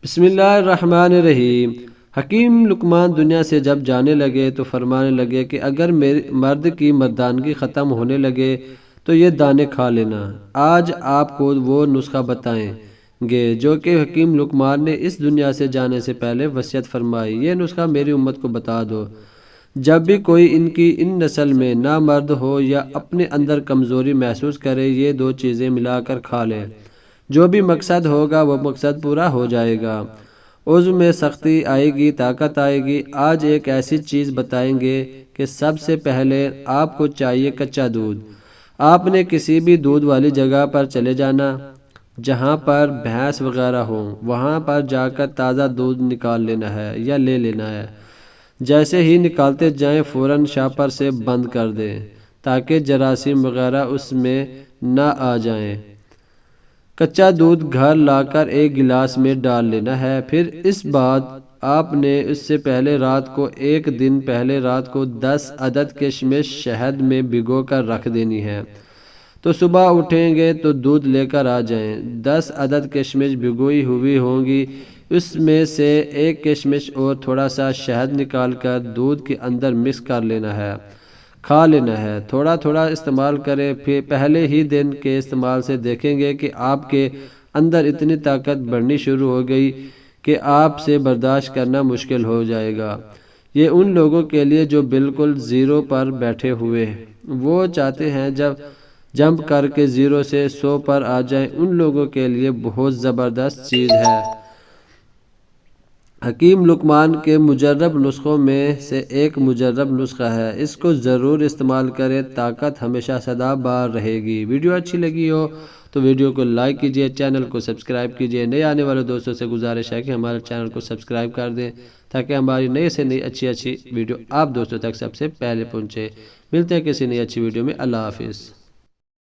بسم اللہ الرحمن الرحیم۔ حکیم لقمان دنیا سے جب جانے لگے تو فرمانے لگے کہ اگر مرد کی مردانگی ختم ہونے لگے تو یہ دانے کھا لینا۔ آج آپ کو وہ نسخہ بتائیں گے جو کہ حکیم لقمان نے اس دنیا سے جانے سے پہلے وصیت فرمائی۔ یہ نسخہ میری امت کو بتا دو، جب بھی کوئی ان نسل میں نامرد ہو یا اپنے اندر کمزوری محسوس کرے، یہ دو چیزیں ملا کر کھا لے، جو بھی مقصد ہوگا وہ مقصد پورا ہو جائے گا۔ عضو میں سختی آئے گی، طاقت آئے گی۔ آج ایک ایسی چیز بتائیں گے کہ سب سے پہلے آپ کو چاہیے کچا دودھ۔ آپ نے کسی بھی دودھ والی جگہ پر چلے جانا، جہاں پر بھینس وغیرہ ہو، وہاں پر جا کر تازہ دودھ نکال لینا ہے یا لے لینا ہے۔ جیسے ہی نکالتے جائیں فوراً شاپر سے بند کر دیں تاکہ جراثیم وغیرہ اس میں نہ آ جائیں۔ کچا دودھ گھر لا کر ایک گلاس میں ڈال لینا ہے۔ پھر اس بعد آپ نے اس سے پہلے رات کو، ایک دن پہلے رات کو 10 عدد کشمش شہد میں بھگو کر رکھ دینی ہے۔ تو صبح اٹھیں گے تو دودھ لے کر آ جائیں۔ 10 عدد کشمش بھگوئی ہوئی ہوں گی، اس میں سے ایک کشمش اور تھوڑا سا شہد نکال کر دودھ کے اندر مکس کر لینا ہے، کھا لینا ہے۔ تھوڑا تھوڑا استعمال کریں۔ پھر پہلے ہی دن کے استعمال سے دیکھیں گے کہ آپ کے اندر اتنی طاقت بڑھنی شروع ہو گئی کہ آپ سے برداشت کرنا مشکل ہو جائے گا۔ یہ ان لوگوں کے لیے جو بالکل زیرو پر بیٹھے ہوئے ہیں، وہ چاہتے ہیں جمپ کر کے 0 سے 100 پر آ جائیں، ان لوگوں کے لیے بہت زبردست چیز ہے۔ حکیم لقمان کے مجرب نسخوں میں سے ایک مجرب نسخہ ہے، اس کو ضرور استعمال کریں، طاقت ہمیشہ سدا بار رہے گی۔ ویڈیو اچھی لگی ہو تو ویڈیو کو لائک کیجئے، چینل کو سبسکرائب کیجئے۔ نئے آنے والے دوستوں سے گزارش ہے کہ ہمارے چینل کو سبسکرائب کر دیں تاکہ ہماری نئی سے نئی اچھی ویڈیو آپ دوستوں تک سب سے پہلے پہنچے۔ ملتے ہیں کسی نئی اچھی ویڈیو میں۔ اللہ حافظ۔